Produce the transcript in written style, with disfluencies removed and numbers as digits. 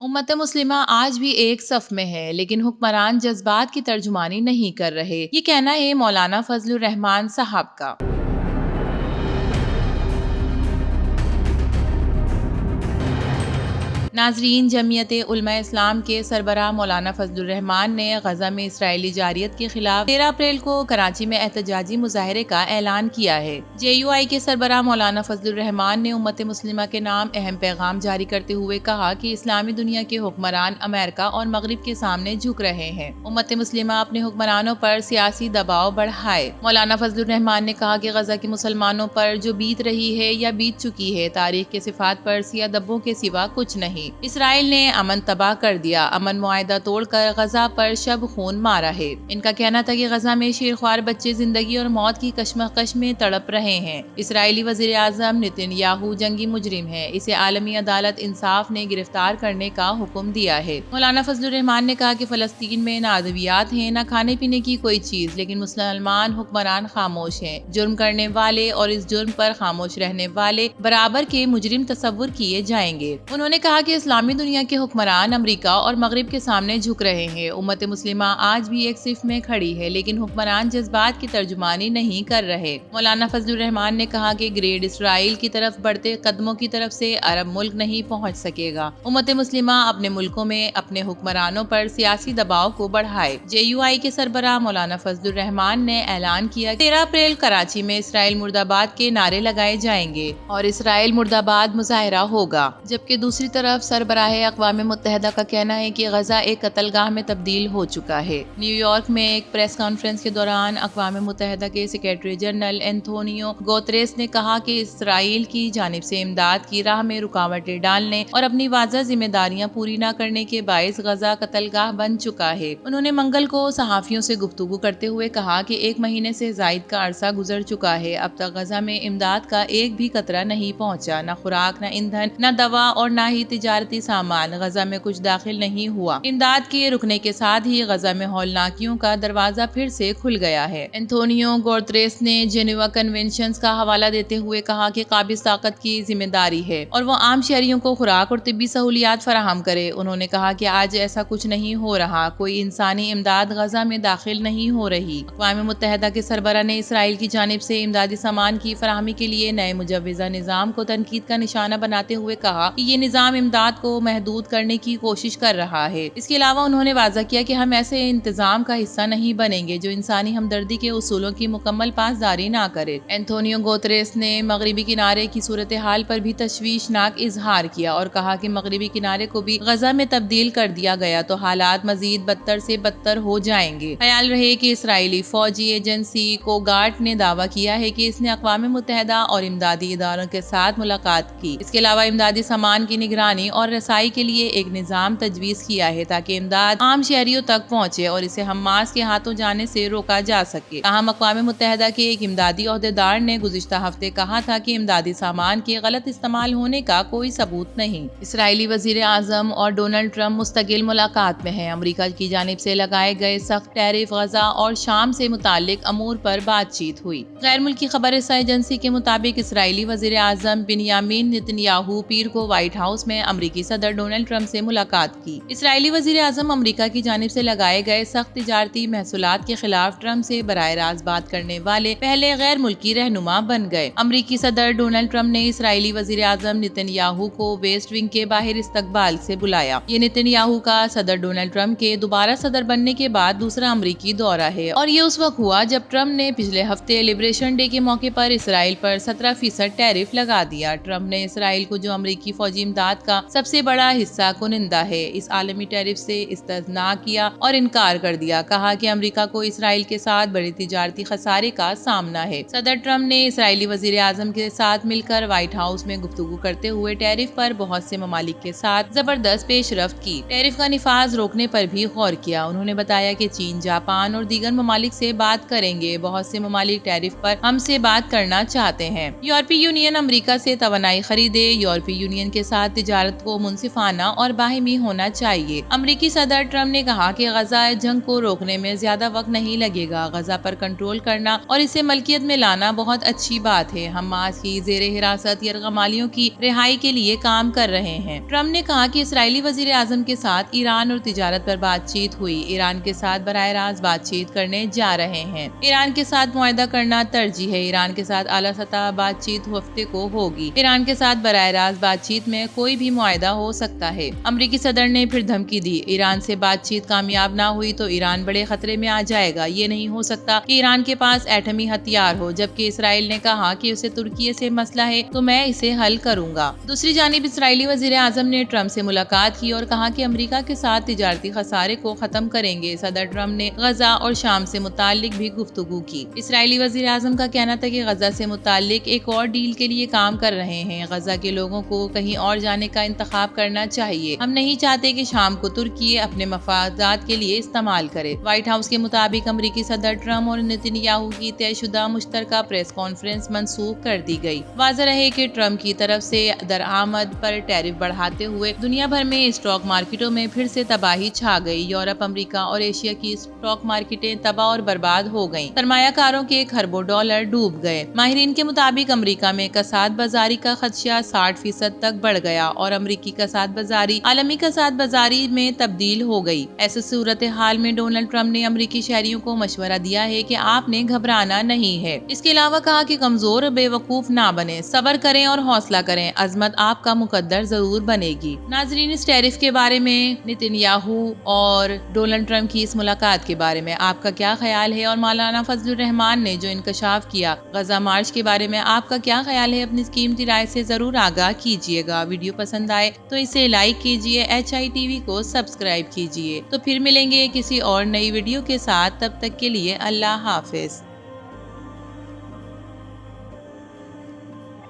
امت مسلمہ آج بھی ایک صف میں ہے، لیکن حکمران جذبات کی ترجمانی نہیں کر رہے۔ یہ کہنا ہے مولانا فضل الرحمان صاحب کا۔ ناظرین، جمعیت علماء اسلام کے سربراہ مولانا فضل الرحمان نے غزہ میں اسرائیلی جارحیت کے خلاف 13 اپریل کو کراچی میں احتجاجی مظاہرے کا اعلان کیا ہے۔ JUI کے سربراہ مولانا فضل الرحمان نے امت مسلمہ کے نام اہم پیغام جاری کرتے ہوئے کہا کہ اسلامی دنیا کے حکمران امریکہ اور مغرب کے سامنے جھک رہے ہیں۔ امت مسلمہ اپنے حکمرانوں پر سیاسی دباؤ بڑھائے۔ مولانا فضل الرحمان نے کہا کہ غزہ کے مسلمانوں پر جو بیت رہی ہے یا بیت چکی ہے، تاریخ کے صفات پر سیاہ دبوں کے سوا کچھ نہیں۔ اسرائیل نے امن تباہ کر دیا، امن معاہدہ توڑ کر غزہ پر شب خون مارا ہے۔ ان کا کہنا تھا کہ غزہ میں شیرخوار بچے زندگی اور موت کی کشمکش میں تڑپ رہے ہیں۔ اسرائیلی وزیر اعظم نیتن یاہو جنگی مجرم ہے، اسے عالمی عدالت انصاف نے گرفتار کرنے کا حکم دیا ہے۔ مولانا فضل الرحمان نے کہا کہ فلسطین میں نہ ادویات ہیں، نہ کھانے پینے کی کوئی چیز، لیکن مسلمان حکمران خاموش ہیں۔ جرم کرنے والے اور اس جرم پر خاموش رہنے والے برابر کے مجرم تصور کیے جائیں گے۔ انہوں نے کہا کہ اسلامی دنیا کے حکمران امریکہ اور مغرب کے سامنے جھک رہے ہیں۔ امت مسلمہ آج بھی ایک صف میں کھڑی ہے، لیکن حکمران جذبات کی ترجمانی نہیں کر رہے۔ مولانا فضل الرحمان نے کہا کہ گریڈ اسرائیل کی طرف بڑھتے قدموں کی طرف سے عرب ملک نہیں پہنچ سکے گا۔ امت مسلمہ اپنے ملکوں میں اپنے حکمرانوں پر سیاسی دباؤ کو بڑھائے۔ JUI کے سربراہ مولانا فضل الرحمان نے اعلان کیا کہ 13 اپریل کراچی میں اسرائیل مرد آباد کے نعرے لگائے جائیں گے اور اسرائیل مرد آباد مظاہرہ ہوگا، جبکہ دوسری طرف سربراہ اقوام متحدہ کا کہنا ہے کہ غزہ ایک قتل گاہ میں تبدیل ہو چکا ہے۔ نیو یارک میں ایک پریس کانفرنس کے دوران اقوام متحدہ کے سیکریٹری جنرل اینتونیو گوتریس نے کہا کہ اسرائیل کی جانب سے امداد کی راہ میں رکاوٹیں ڈالنے اور اپنی واضح ذمہ داریاں پوری نہ کرنے کے باعث غزہ قتل گاہ بن چکا ہے۔ انہوں نے منگل کو صحافیوں سے گفتگو کرتے ہوئے کہا کہ 1 مہینے سے زائد کا عرصہ گزر چکا ہے، اب تک غزہ میں امداد کا ایک بھی قطرہ نہیں پہنچا، نہ خوراک، نہ ایندھن، نہ دوا اور نہ ہی تجارتی سامان غزہ میں کچھ داخل نہیں ہوا۔ امداد کے رکنے کے ساتھ ہی غزہ میں ہولناکیوں کا دروازہ پھر سے کھل گیا ہے۔ اینتونیو گوتریس نے جنیوا کنونشنز کا حوالہ دیتے ہوئے کہا کہ قابض طاقت کی ذمہ داری ہے اور وہ عام شہریوں کو خوراک اور طبی سہولیات فراہم کرے۔ انہوں نے کہا کہ آج ایسا کچھ نہیں ہو رہا، کوئی انسانی امداد غزہ میں داخل نہیں ہو رہی۔ اقوام متحدہ کے سربراہ نے اسرائیل کی جانب سے امدادی سامان کی فراہمی کے لیے نئے مجوزہ نظام کو تنقید کا نشانہ بناتے ہوئے کہا کہ یہ نظام امداد کو محدود کرنے کی کوشش کر رہا ہے۔ اس کے علاوہ انہوں نے واضح کیا کہ ہم ایسے انتظام کا حصہ نہیں بنیں گے جو انسانی ہمدردی کے اصولوں کی مکمل پاسداری نہ کرے۔ اینتونیو گوتریس نے مغربی کنارے کی صورتحال پر بھی تشویشناک اظہار کیا اور کہا کہ مغربی کنارے کو بھی غزہ میں تبدیل کر دیا گیا تو حالات مزید بدتر سے بدتر ہو جائیں گے۔ خیال رہے کہ اسرائیلی فوجی ایجنسی کوگارٹ نے دعویٰ کیا ہے کہ اس نے اقوام متحدہ اور امدادی اداروں کے ساتھ ملاقات کی۔ اس کے علاوہ امدادی سامان کی نگرانی اور رسائی کے لیے ایک نظام تجویز کیا ہے تاکہ امداد عام شہریوں تک پہنچے اور اسے حماس کے ہاتھوں جانے سے روکا جا سکے۔ تاہم اقوام متحدہ کے ایک امدادی عہدیدار نے گزشتہ ہفتے کہا تھا کہ امدادی سامان کے غلط استعمال ہونے کا کوئی ثبوت نہیں۔ اسرائیلی وزیر اعظم اور ڈونلڈ ٹرمپ مستقل ملاقات میں ہیں۔ امریکہ کی جانب سے لگائے گئے سخت ٹیرف، غزہ اور شام سے متعلق امور پر بات چیت ہوئی۔ غیر ملکی خبر رساں ایجنسی کے مطابق اسرائیلی وزیر اعظم بنیامین نیتن یاہو پیر کو وائٹ ہاؤس میں امریکی صدر ڈونلڈ ٹرمپ سے ملاقات کی۔ اسرائیلی وزیر اعظم امریکہ کی جانب سے لگائے گئے سخت تجارتی محصولات کے خلاف ٹرمپ سے براہ راست بات کرنے والے پہلے غیر ملکی رہنما بن گئے۔ امریکی صدر ڈونلڈ ٹرمپ نے اسرائیلی وزیر اعظم نیتن یاہو کو ویسٹ ونگ کے باہر استقبال سے بلایا۔ یہ نیتن یاہو کا صدر ڈونلڈ ٹرمپ کے دوبارہ صدر بننے کے بعد دوسرا امریکی دورہ ہے اور یہ اس وقت ہوا جب ٹرمپ نے پچھلے ہفتے لبریشن ڈے کے موقع پر اسرائیل پر 17% ٹیرف لگا دیا۔ ٹرمپ نے اسرائیل کو جو امریکی فوجی امداد کا سب سے بڑا حصہ کنندہ ہے، اس عالمی ٹیرف سے استثناء کیا اور انکار کر دیا۔ کہا کہ امریکہ کو اسرائیل کے ساتھ بڑے تجارتی خسارے کا سامنا ہے۔ صدر ٹرمپ نے اسرائیلی وزیر اعظم کے ساتھ مل کر وائٹ ہاؤس میں گفتگو کرتے ہوئے ٹیرف پر بہت سے ممالک کے ساتھ زبردست پیش رفت کی۔ ٹیرف کا نفاذ روکنے پر بھی غور کیا۔ انہوں نے بتایا کہ چین، جاپان اور دیگر ممالک سے بات کریں گے۔ بہت سے ممالک ٹیرف پر ہم سے بات کرنا چاہتے ہیں۔ یورپی یونین امریکہ سے توانائی خریدے۔ یورپی یونین کے ساتھ تجارت خط کو منصفانہ اور باہمی ہونا چاہیے۔ امریکی صدر ٹرمپ نے کہا کہ غزہ جنگ کو روکنے میں زیادہ وقت نہیں لگے گا۔ غزہ پر کنٹرول کرنا اور اسے ملکیت میں لانا بہت اچھی بات ہے۔ حماس کی زیر حراست یرغمالیوں کی رہائی کے لیے کام کر رہے ہیں۔ ٹرمپ نے کہا کہ اسرائیلی وزیر اعظم کے ساتھ ایران اور تجارت پر بات چیت ہوئی۔ ایران کے ساتھ براہ راست بات چیت کرنے جا رہے ہیں۔ ایران کے ساتھ معاہدہ کرنا ترجیح ہے۔ ایران کے ساتھ اعلیٰ سطح بات چیت ہفتے کو ہوگی۔ ایران کے ساتھ براہ راست بات چیت میں کوئی بھی معاہدہ ہو سکتا ہے۔ امریکی صدر نے پھر دھمکی دی، ایران سے بات چیت کامیاب نہ ہوئی تو ایران بڑے خطرے میں آ جائے گا۔ یہ نہیں ہو سکتا کہ ایران کے پاس ایٹمی ہتھیار ہو، جبکہ اسرائیل نے کہا کہ اسے ترکی سے مسئلہ ہے تو میں اسے حل کروں گا۔ دوسری جانب اسرائیلی وزیر اعظم نے ٹرمپ سے ملاقات کی اور کہا کہ امریکہ کے ساتھ تجارتی خسارے کو ختم کریں گے۔ صدر ٹرمپ نے غزہ اور شام سے متعلق بھی گفتگو کی۔ اسرائیلی وزیر اعظم کا کہنا تھا کہ غزہ سے متعلق ایک اور ڈیل کے لیے کام کر رہے ہیں۔ غزہ کے لوگوں کو کہیں اور جانے کا انتخاب کرنا چاہیے۔ ہم نہیں چاہتے کہ شام کو ترکی اپنے مفادات کے لیے استعمال کرے۔ وائٹ ہاؤس کے مطابق امریکی صدر ٹرمپ اور نیتن یاہو کی طے شدہ مشترکہ پریس کانفرنس منسوخ کر دی گئی۔ واضح رہے کہ ٹرمپ کی طرف سے درآمد پر ٹیرف بڑھاتے ہوئے دنیا بھر میں اسٹاک مارکیٹوں میں پھر سے تباہی چھا گئی۔ یورپ، امریکہ اور ایشیا کی اسٹاک مارکیٹیں تباہ اور برباد ہو گئیں۔ سرمایہ کاروں کے کھربوں ڈالر ڈوب گئے۔ ماہرین کے مطابق امریکہ میں کساد بازاری کا خدشہ 60% تک بڑھ گیا اور امریکی کساد بازاری عالمی کساد بازاری میں تبدیل ہو گئی۔ ایسی صورتحال میں ڈونلڈ ٹرمپ نے امریکی شہریوں کو مشورہ دیا ہے کہ آپ نے گھبرانا نہیں ہے۔ اس کے علاوہ کہا کہ کمزور اور بے وقوف نہ بنیں، صبر کریں اور حوصلہ کریں، عظمت آپ کا مقدر ضرور بنے گی۔ ناظرین، اس ٹیرف کے بارے میں، نیتن یاہو اور ڈونلڈ ٹرمپ کی اس ملاقات کے بارے میں آپ کا کیا خیال ہے؟ اور مولانا فضل الرحمان نے جو انکشاف کیا غزہ مارچ کے بارے میں آپ کا کیا خیال ہے؟ اپنی قیمتی رائے سے ضرور آگاہ کیجیے گا۔ ویڈیو پسند آئے تو اسے لائک کیجیے، HI TV کو سبسکرائب کیجیے۔ تو پھر ملیں گے کسی اور نئی ویڈیو کے ساتھ، تب تک کے لیے اللہ حافظ۔